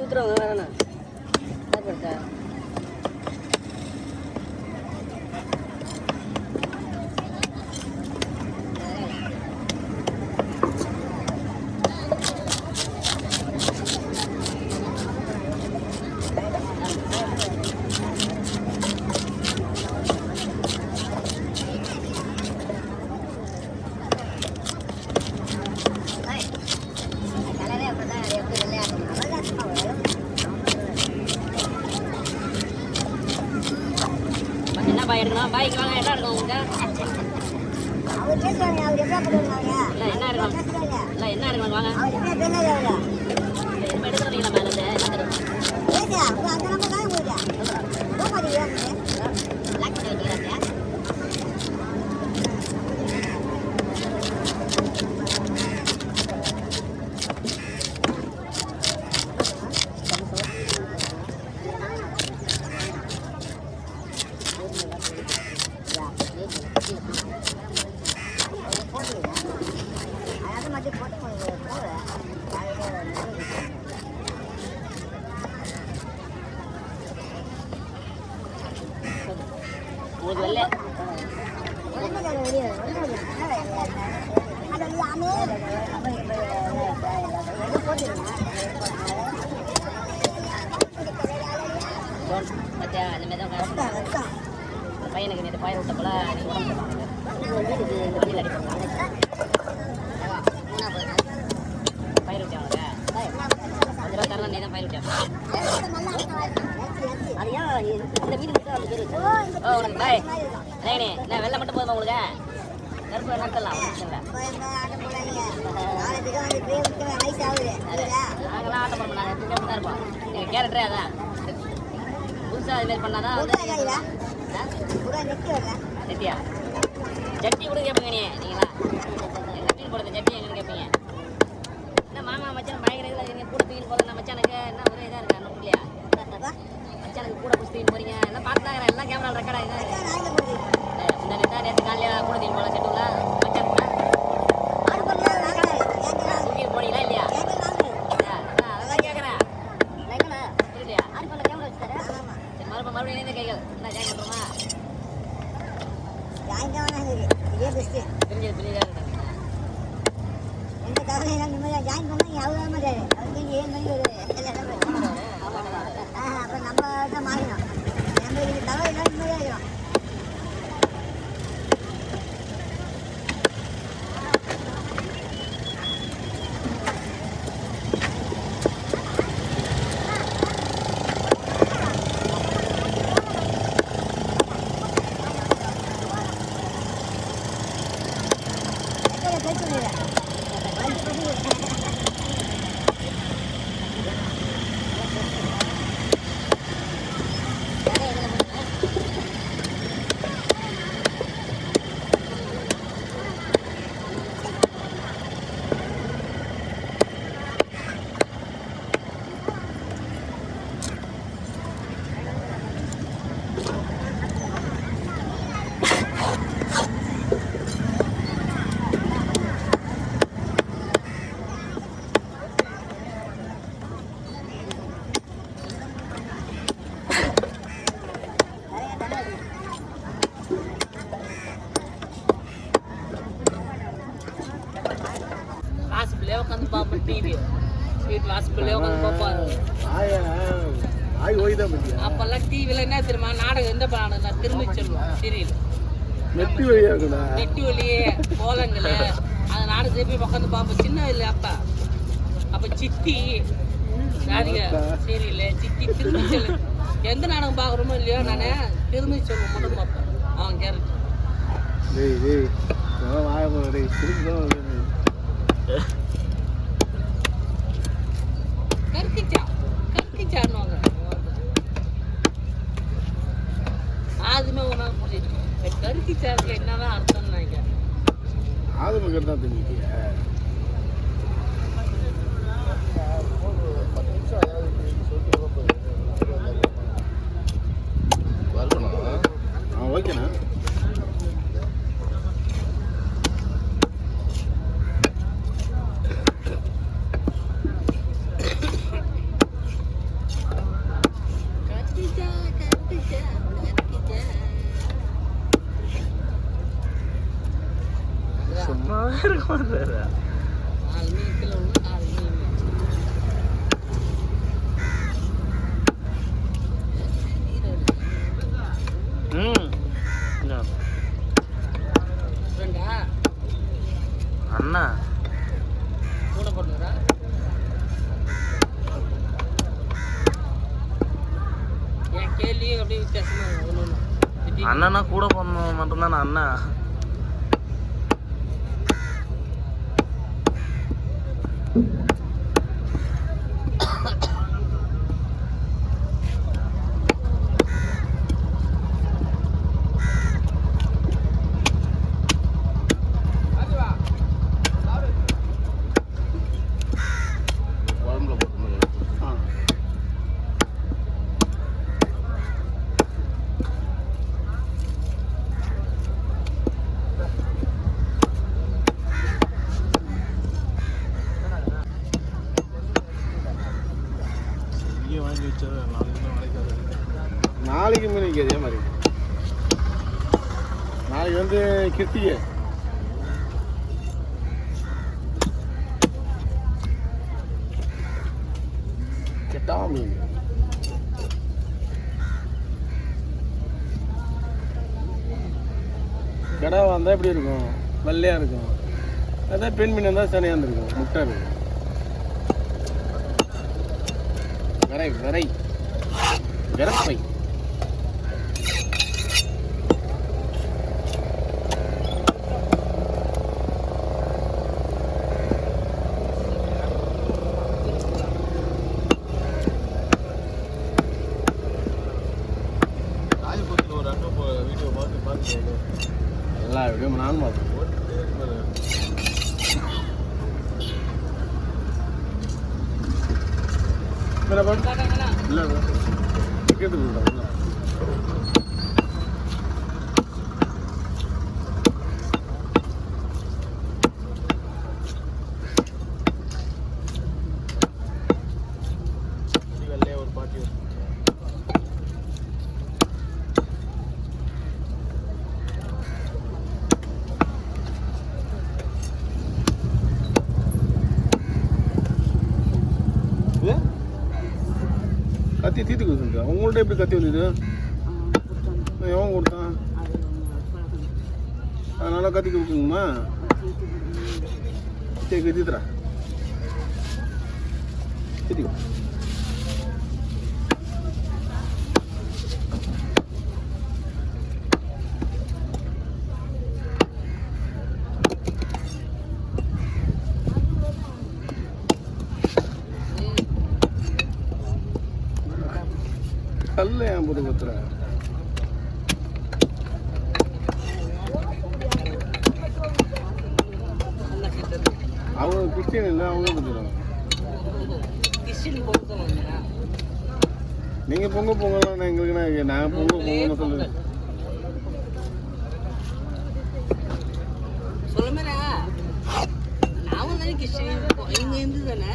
ஊற்றுறவங்க வேறண்ணா சாப்பிடுறா பாய் எடுக்கணும் பாய்க்கு வாங்க என்ன இருக்கும் உங்களுக்கு இல்லை என்ன இருக்கணும் இல்லை என்ன இருக்கணும் வாங்க இப்போ எடுக்கிறீங்களா மேலே என்ன தரும் பையனுக்கு நேற்று பயிர் விட்ட போல வண்டியில் அடிப்பாங்க பயிர் விட்டாங்க 5 ரூபா தரலாம் நீ தான் பயிர் விட்டாங்க அது ஏன் இந்த மீன் மட்டும் அந்த பேர் ஓ உனக்கு பாய் ரேணி நான் வெள்ளை மட்டும் போதுமா உங்களுக்கு கருப்பு நடத்தலாம் நாங்களாம் ஆட்டம் பண்ண நாங்கள் எப்பவுமே தான் இருப்போம் எங்கள் கேரக்டரே அதான் புதுசாக அதுமாரி பண்ணாதான் நெட்டியா சட்டி கூட கேட்பீங்க நீங்களா எங்கள் மீன் போடுறது சட்டி எங்கன்னு கேட்பீங்க என்ன மாமா மச்சான் பயங்கர இதில் நீங்கள் கூட தூக்கின்னு போகிறேன் மச்சானுக்கு என்ன ஒரே இதாக இருக்கா ஒன்றும் இல்லையா மச்சானுக்கு கூட பிடிச்சி தூக்கின்னு போகிறீங்க எல்லாம் பார்த்துதாங்கிறேன் எல்லாம் கேமரா ரெக்கார்டாக இந்த நேற்று காலையில் கூட தூக்கின்னு போகலாம் செட்டுல மச்சான் கூட தூக்கின்னு போனீங்களா இல்லையா அதான் கேட்குறேன் புரியலையா சரி மறுபடியும் இணைந்த கைகள் என்ன ஜாயின் பண்ணுறோமா புரிஞ்சது புரியுதா எந்த தவறையெல்லாம் நிம்மதியாக ஜாயின் பண்ணால் அவ்வளோ மாட்டாரு அவருக்கு 7 மணி ஒரு அப்போ நம்ம தான் மாறிடும் நம்மளுக்கு தவறையெல்லாம் நிம்மதியாக இருக்கும் உட்காந்து பார்ப்போம் டிவி வீட்டில் ஹாஸ்பிட்டலே உட்காந்து பார்ப்பாரு அப்பெல்லாம் டிவியில் என்ன தெரியுமா நாடகம் எந்த நாடகம் திரும்பி சொல்லுவோம் சீரியல் நெட்டி வழியே கோலங்கள் அந்த நாடகம் திருப்பி உட்காந்து பார்ப்போம் சின்ன இல்லை அப்போ சித்தி ராதிகா சீரியல் சித்தி திரும்பி சொல்லு எந்த நாடகம் பார்க்குறோமோ இல்லையோ நான் திரும்பி சொல்லுவேன் மட்டும் பார்ப்பேன் அவன் கேரக்டர் கற்கிச்சான்னுவாங்க ஆதுமே உணவு புரியுது கற்கிச்சாருக்கு என்னதான் அர்த்தம் நினைக்கிறேன் ஓகேண்ணா இருக்க மாட்டாரு. 4 மீன் கிலோ 4 மீன். ஃப்ரெண்டா அண்ணா கூட போட்டுறா. என் கேள்வி அப்படியே வித்தியாசமா ஒன்று அண்ணனா கூட போன மட்டும்தானே அண்ணா. குழம்புல போட்டு வாங்கி வச்சா நாளைக்கு மீன் அதே மாதிரி. நாளைக்கு வந்து கிருத்திகை. கெட்டா மீன். கடா வந்தால் எப்படி இருக்கும்? வெள்ளையாக இருக்கும். அதான் பெண் மீன் இருந்தால் சனியாக இருந்திருக்கும். முட்டை இருக்கும். விரப்பை வீடியோ பார்த்து எல்லா வீடியோ நானும் பார்த்தேன். இல்லை கேட்டுக்கா வெள்ளையா ஒரு பாட்டி கத்தி தீத்து கொடுத்துருக்கா. உங்கள்கிட்ட எப்படி கத்தி வந்தது? எவன் கொடுத்தான்? அதனால கத்தி கொடுக்கணுமா? சரி கத்தித்துறா. கத்திக்கோ. கல்ல ஏன் போட்டு குத்துற? அவங்க கிறிஸ்டின் இல்லை, அவங்க குத்துறாங்க. நீங்க பொங்க பொங்கலாம் எங்களுக்கு நான் பொங்க பொங்கன்னு சொல்லுங்க. சொல்லுமே நான் தானே கிறிஸ்டின், இங்க இருந்து தானே